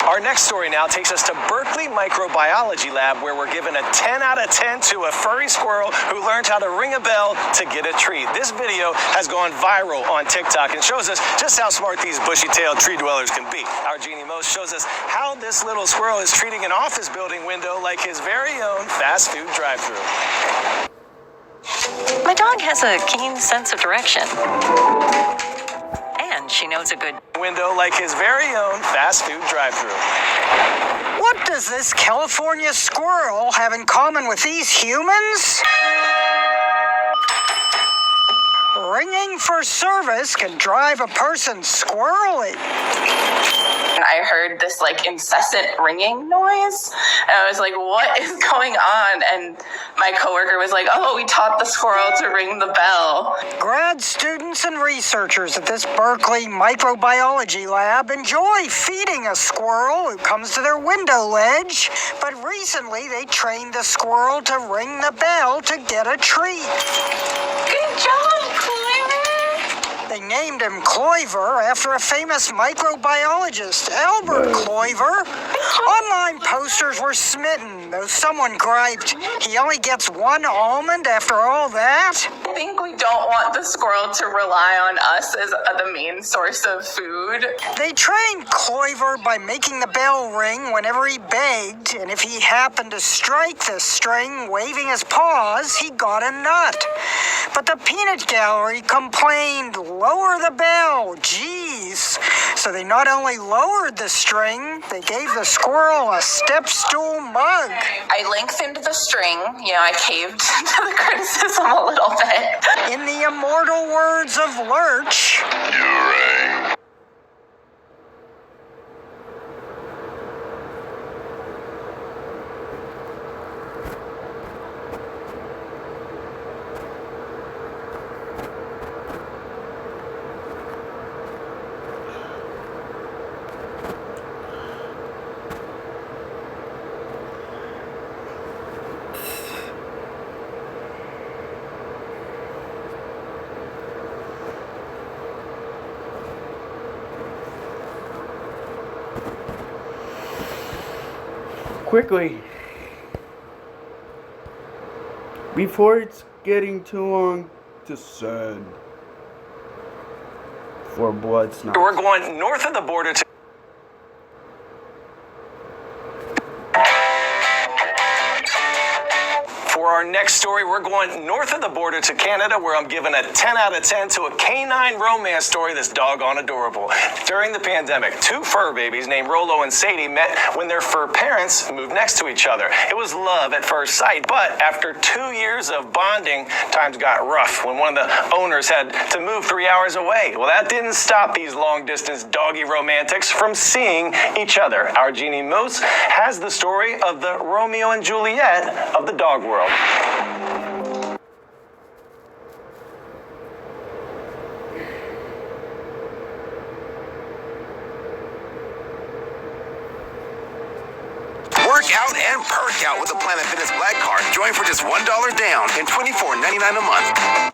Our next story now takes us to Berkeley Microbiology Lab, where we're given a 10 out of 10 to a furry squirrel who learned how to ring a bell to get a treat. This video has gone viral on TikTok and shows us just how smart these bushy-tailed tree dwellers can be. Our Jeanne shows us how this little squirrel is treating an office building window like his very own fast food drive-thru. My dog has a keen sense of direction. And she knows a good window like his very own fast food drive-thru. What does this California squirrel have in common with these humans? Ringing for service can drive a person squirrely. I heard this incessant ringing noise, and I was like, what is going on? And my coworker was like, oh, we taught the squirrel to ring the bell. Grad students and researchers at this Berkeley Microbiology Lab enjoy feeding a squirrel who comes to their window ledge, but recently they trained the squirrel to ring the bell to get a treat. Good job, Clover! They named him Clover after a famous microbiologist, Albert Clover. Online posters were smitten, though someone griped, he only gets one almond after all that? I think we don't want the squirrel to rely on us as the main source of food. They trained Clover by making the bell ring whenever he begged, and if he happened to strike the string waving his paws, he got a nut. But the peanut gallery complained, lower the bell, geez. So they not only lowered the string, they gave the squirrel a step stool mug. I lengthened the string, I caved to the criticism a little bit. In the immortal words of Lurch, You rang. Quickly, before it's getting too long to send for blood snot. We're going north of the border to For our next story, we're going north of the border to Canada, where I'm giving a 10 out of 10 to a canine romance story that's doggone adorable. During the pandemic, two fur babies named Rollo and Sadie met when their fur parents moved next to each other. It was love at first sight, but after 2 years of bonding, times got rough when one of the owners had to move 3 hours away. Well, that didn't stop these long-distance doggy romantics from seeing each other. Our Jeanne Moos has the story of the Romeo and Juliet of the dog world. Work out and perk out with the Planet Fitness Black Card. Join for just $1 down and $24.99 a month.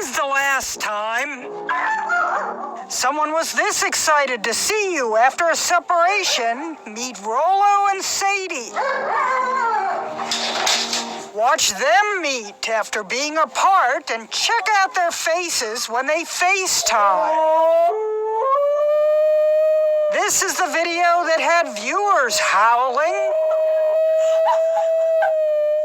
when's the last time someone was this excited to see you after a separation? Meet Rollo and Sadie. Watch them meet after being apart and check out their faces when they FaceTime. This is the video that had viewers howling.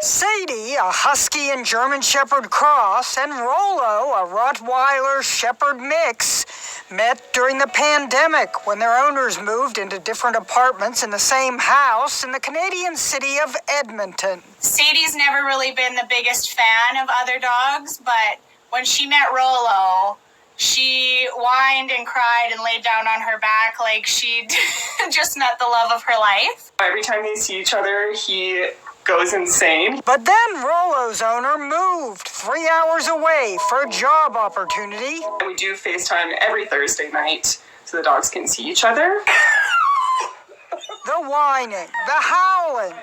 Sadie, a Husky and German Shepherd cross, and Rollo, a Rottweiler Shepherd mix, met during the pandemic when their owners moved into different apartments in the same house in the Canadian city of Edmonton. Sadie's never really been the biggest fan of other dogs, but when she met Rollo, she whined and cried and laid down on her back like she'd just met the love of her life. Every time they see each other, he goes insane. But then Rollo's owner moved 3 hours away for a job opportunity. We do FaceTime every Thursday night so the dogs can see each other. The whining, the howling.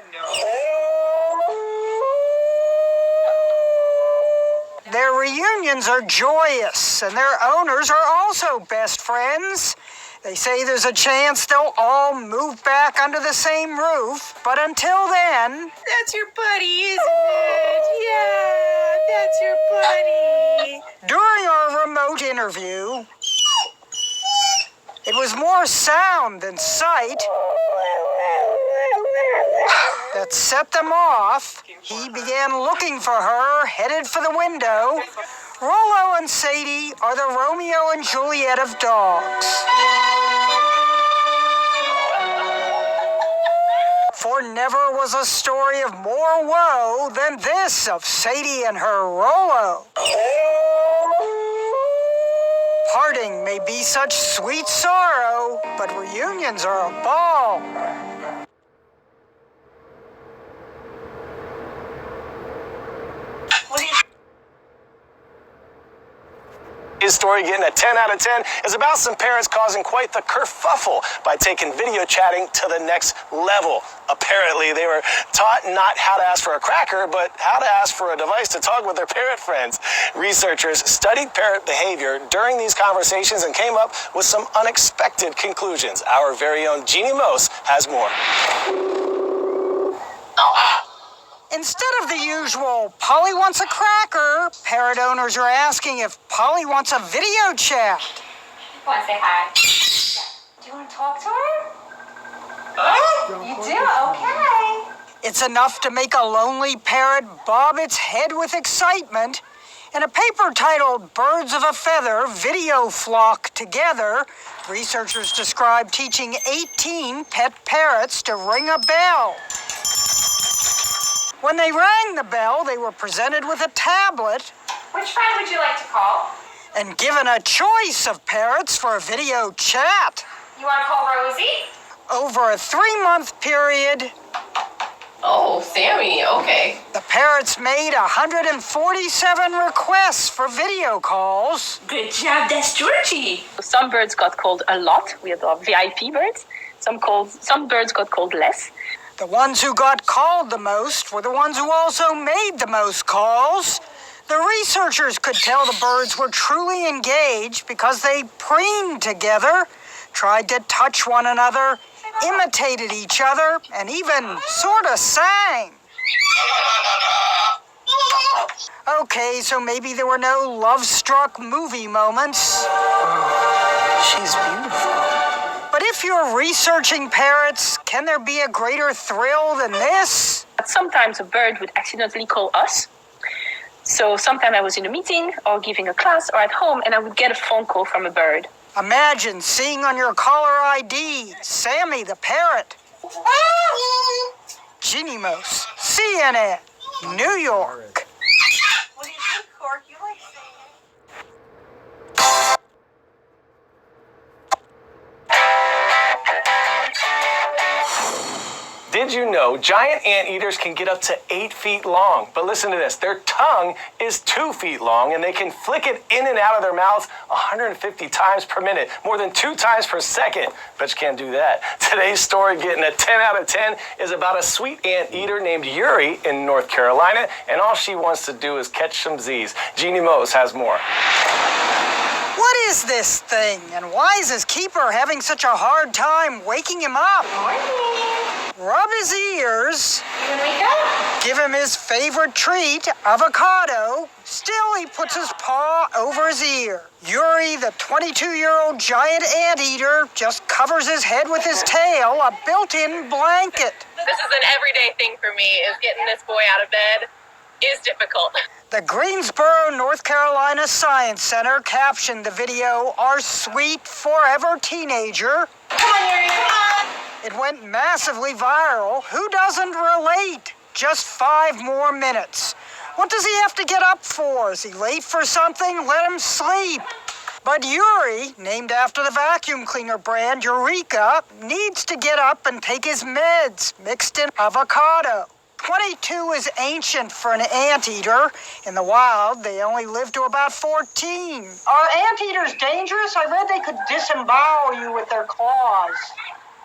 Their reunions are joyous, and their owners are also best friends. They say there's a chance they'll all move back under the same roof, but until then... That's your buddy, isn't it? Yeah, that's your buddy. During our remote interview, it was more sound than sight that set them off. He began looking for her, headed for the window. Rollo and Sadie are the Romeo and Juliet of dogs. For never was a story of more woe than this of Sadie and her Rollo. Parting may be such sweet sorrow, but reunions are a ball. His story getting a 10 out of 10 is about some parents causing quite the kerfuffle by taking video chatting to the next level. Apparently, they were taught not how to ask for a cracker, but how to ask for a device to talk with their parrot friends. Researchers studied parrot behavior during these conversations and came up with some unexpected conclusions. Our very own Jeanne Moos has more. Instead of the usual, Polly wants a cracker, parrot owners are asking if Polly wants a video chat. Want to say hi? Do you want to talk to her? You do? Okay. It's enough to make a lonely parrot bob its head with excitement. In a paper titled Birds of a Feather, Video Flock Together, researchers describe teaching 18 pet parrots to ring a bell. When they rang the bell, they were presented with a tablet Which friend would you like to call? and given a choice of parrots for a video chat. You want to call Rosie? Over a 3-month period, Oh, Sammy, okay. the parrots made 147 requests for video calls. Good job, that's Georgie. Some birds got called a lot. We had our VIP birds. Some birds got called less. The ones who got called the most were the ones who also made the most calls. The researchers could tell the birds were truly engaged because they preened together, tried to touch one another, imitated each other, and even sort of sang. Okay, so maybe there were no love-struck movie moments. She's beautiful. But if you're researching parrots, can there be a greater thrill than this? But sometimes a bird would accidentally call us. So sometimes I was in a meeting or giving a class or at home and I would get a phone call from a bird. Imagine seeing on your caller ID, Sammy the parrot. Jeanne Moos, CNN, New York. What do you think, Cork? You like singing? Did you know giant anteaters can get up to 8 feet long? But listen to this, their tongue is 2 feet long and they can flick it in and out of their mouths 150 times per minute, more than 2 times per second. Bet you can't do that. Today's story getting a 10 out of 10 is about a sweet anteater named Yuri in North Carolina, and all she wants to do is catch some Z's. Jeanne Moos has more. What is this thing, and why is his keeper having such a hard time waking him up? Rub his ears, give him his favorite treat, avocado. Still, he puts his paw over his ear. Yuri, the 22-year-old giant anteater, just covers his head with his tail, a built-in blanket. This is an everyday thing for me, is getting this boy out of bed is difficult. The Greensboro, North Carolina Science Center captioned the video, "Our sweet forever teenager." Come on, Yuri, come on. It went massively viral. Who doesn't relate? Just 5 more minutes. What does he have to get up for? Is he late for something? Let him sleep. But Yuri, named after the vacuum cleaner brand Eureka, needs to get up and take his meds, mixed in avocado. 22 is ancient for an anteater. In the wild, they only live to about 14. Are anteaters dangerous? I read they could disembowel you with their claws.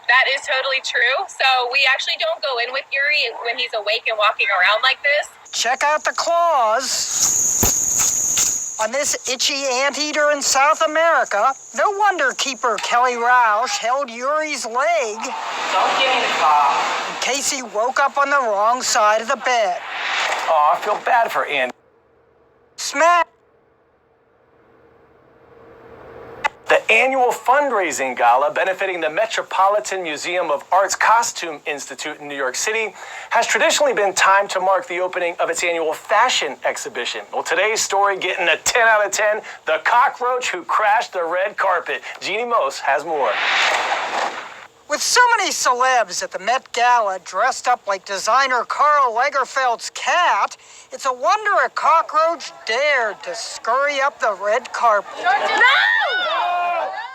That is totally true. So we actually don't go in with Yuri when he's awake and walking around like this. Check out the claws. On this itchy anteater in South America, no wonder keeper Kelly Roush held Yuri's leg Don't give me the claw. in case he woke up on the wrong side of the bed. Oh, I feel bad for Andy. Smack! The annual fundraising gala benefiting the Metropolitan Museum of Art's Costume Institute in New York City has traditionally been timed to mark the opening of its annual fashion exhibition. Well, today's story getting a 10 out of 10, the cockroach who crashed the red carpet. Jeanne Moos has more. With so many celebs at the Met Gala dressed up like designer Karl Lagerfeld's cat, it's a wonder a cockroach dared to scurry up the red carpet.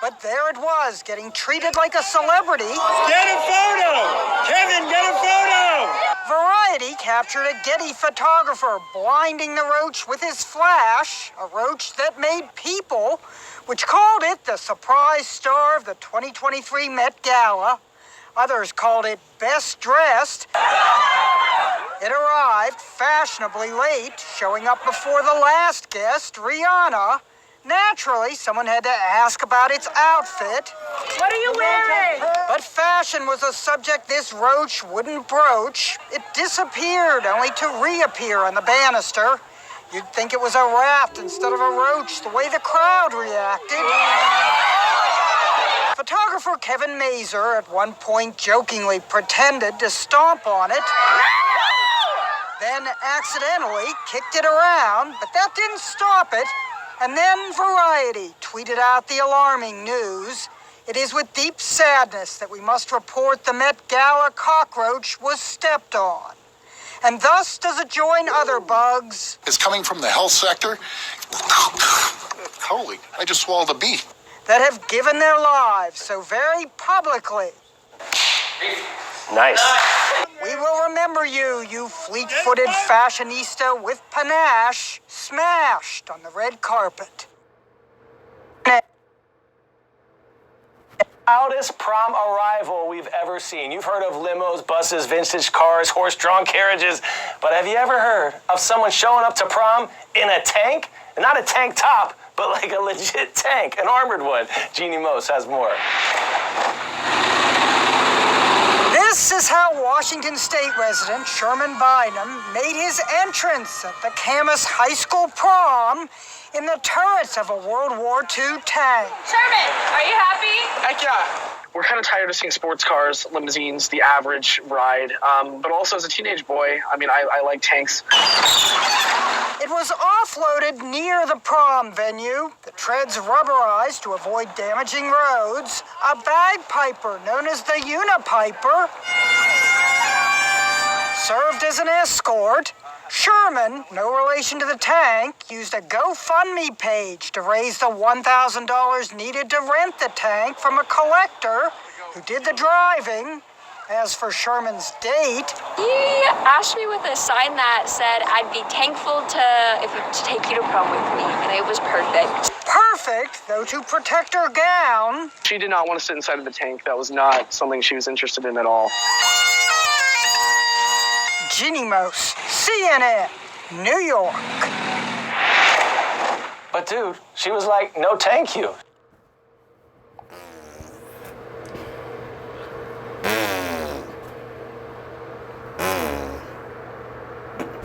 But there it was, getting treated like a celebrity. Get a photo! Kevin, get a photo! Variety captured a Getty photographer blinding the roach with his flash, a roach that made people, which called it the surprise star of the 2023 Met Gala. Others called it best dressed. It arrived fashionably late, showing up before the last guest, Rihanna. Naturally, someone had to ask about its outfit. What are you wearing? But fashion was a subject this roach wouldn't broach. It disappeared, only to reappear on the banister. You'd think it was a rat instead of a roach, the way the crowd reacted. Photographer Kevin Mazur at one point jokingly pretended to stomp on it, then accidentally kicked it around, but that didn't stop it. And then Variety tweeted out the alarming news. It is with deep sadness that we must report the Met Gala cockroach was stepped on. And thus does it join other bugs. It's coming from the health sector. Holy, I just swallowed a bee. That have given their lives so very publicly. Nice. We will remember you, you fleet-footed fashionista with panache, smashed on the red carpet. Loudest prom arrival we've ever seen. You've heard of limos, buses, vintage cars, horse-drawn carriages, but have you ever heard of someone showing up to prom in a tank? Not a tank top, but like a legit tank, an armored one. Jeanne Moos has more. This is how Washington State resident Sherman Bynum made his entrance at the Camas High School prom in the turrets of a World War II tank. Sherman, are you happy? Heck yeah. We're kind of tired of seeing sports cars, limousines, the average ride. But also as a teenage boy, I like tanks. It was offloaded near the prom venue, the treads rubberized to avoid damaging roads, a bagpiper known as the Unipiper served as an escort. Sherman, no relation to the tank, used a GoFundMe page to raise the $1,000 needed to rent the tank from a collector who did the driving. As for Sherman's date, he asked me with a sign that said I'd be thankful to take you to prom with me, and it was perfect. Perfect, though to protect her gown. She did not want to sit inside of the tank. That was not something she was interested in at all. Jeanne Moos, CNN, New York. But dude, she was like, no thank you.